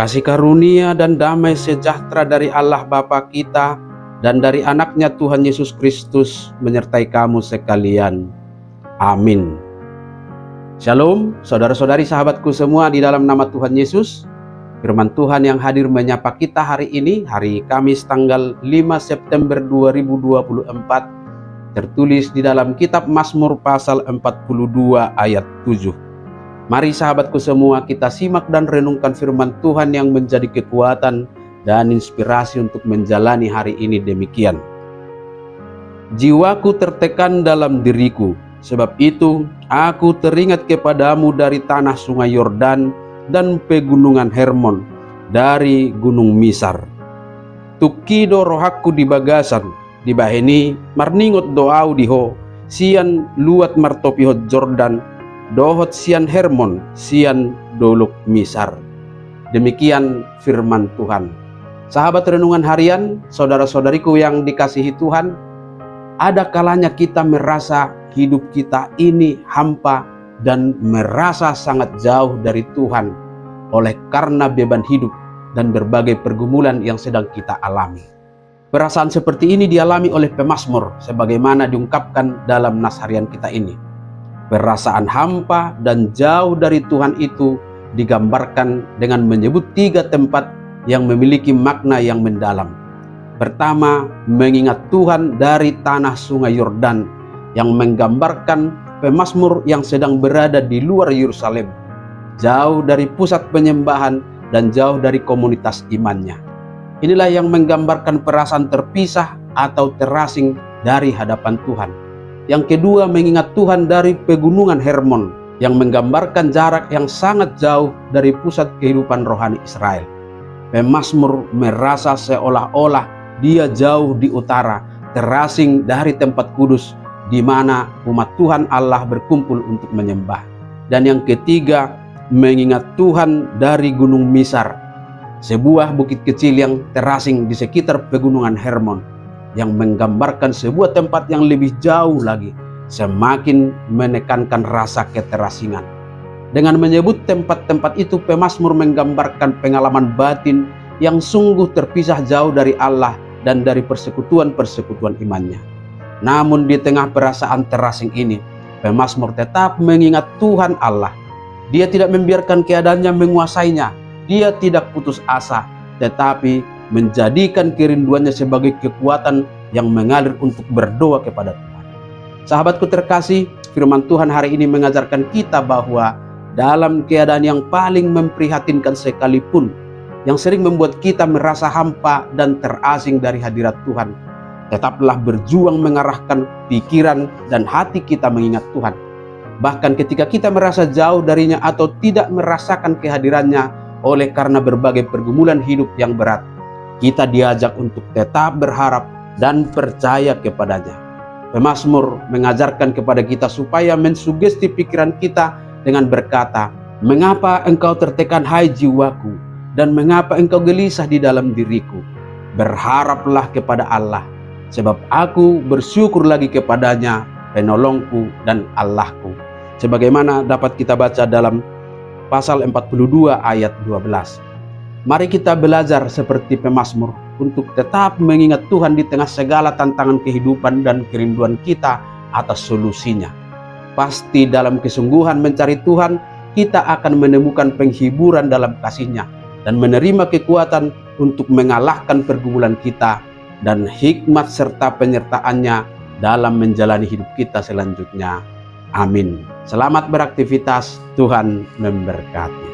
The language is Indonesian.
Kasih karunia dan damai sejahtera dari Allah Bapa kita dan dari anaknya Tuhan Yesus Kristus menyertai kamu sekalian. Amin. Shalom, saudara-saudari sahabatku semua di dalam nama Tuhan Yesus. Firman Tuhan yang hadir menyapa kita hari ini, hari Kamis tanggal 5 September 2024, tertulis di dalam kitab Mazmur pasal 42 ayat 7. Mari sahabatku semua kita simak dan renungkan firman Tuhan yang menjadi kekuatan dan inspirasi untuk menjalani hari ini demikian. Jiwaku tertekan dalam diriku, sebab itu aku teringat kepadamu dari tanah sungai Yordan dan pegunungan Hermon, dari gunung Misar. Tukido rohaku di bagasan, di baheni marningot doau diho, sian luat martopihot Jordan, dohot sian Hermon, sian doluk Misar. Demikian firman Tuhan. Sahabat renungan harian, saudara-saudariku yang dikasihi Tuhan, ada kalanya kita merasa hidup kita ini hampa dan merasa sangat jauh dari Tuhan oleh karena beban hidup dan berbagai pergumulan yang sedang kita alami. Perasaan seperti ini dialami oleh pemazmur sebagaimana diungkapkan dalam nas harian kita ini. Perasaan hampa dan jauh dari Tuhan itu digambarkan dengan menyebut 3 tempat yang memiliki makna yang mendalam. Pertama, mengingat Tuhan dari tanah sungai Yordan, yang menggambarkan pemazmur yang sedang berada di luar Yerusalem, jauh dari pusat penyembahan dan jauh dari komunitas imannya. Inilah yang menggambarkan perasaan terpisah atau terasing dari hadapan Tuhan. Yang kedua, mengingat Tuhan dari pegunungan Hermon, yang menggambarkan jarak yang sangat jauh dari pusat kehidupan rohani Israel. Pemazmur merasa seolah-olah dia jauh di utara, terasing dari tempat kudus di mana umat Tuhan Allah berkumpul untuk menyembah. Dan yang ketiga, mengingat Tuhan dari gunung Misar, sebuah bukit kecil yang terasing di sekitar pegunungan Hermon, yang menggambarkan sebuah tempat yang lebih jauh lagi, semakin menekankan rasa keterasingan. Dengan menyebut tempat-tempat itu, pemazmur menggambarkan pengalaman batin yang sungguh terpisah jauh dari Allah dan dari persekutuan-persekutuan imannya. Namun di tengah perasaan terasing ini, pemazmur tetap mengingat Tuhan Allah. Dia tidak membiarkan keadaannya menguasainya. Dia tidak putus asa, tetapi menjadikan kerinduannya sebagai kekuatan yang mengalir untuk berdoa kepada Tuhan. Sahabatku terkasih, firman Tuhan hari ini mengajarkan kita bahwa dalam keadaan yang paling memprihatinkan sekalipun, yang sering membuat kita merasa hampa dan terasing dari hadirat Tuhan, tetaplah berjuang mengarahkan pikiran dan hati kita mengingat Tuhan. Bahkan ketika kita merasa jauh darinya atau tidak merasakan kehadirannya oleh karena berbagai pergumulan hidup yang berat, kita diajak untuk tetap berharap dan percaya kepadanya. Pemazmur mengajarkan kepada kita supaya mensugesti pikiran kita dengan berkata, "Mengapa engkau tertekan hai jiwaku, dan mengapa engkau gelisah di dalam diriku? Berharaplah kepada Allah, sebab aku bersyukur lagi kepadanya, penolongku dan Allahku." Sebagaimana dapat kita baca dalam pasal 42 ayat 12. Mari kita belajar seperti pemazmur untuk tetap mengingat Tuhan di tengah segala tantangan kehidupan dan kerinduan kita atas solusinya. Pasti dalam kesungguhan mencari Tuhan, kita akan menemukan penghiburan dalam kasih-Nya dan menerima kekuatan untuk mengalahkan pergumulan kita dan hikmat serta penyertaan-Nya dalam menjalani hidup kita selanjutnya. Amin. Selamat beraktivitas, Tuhan memberkati.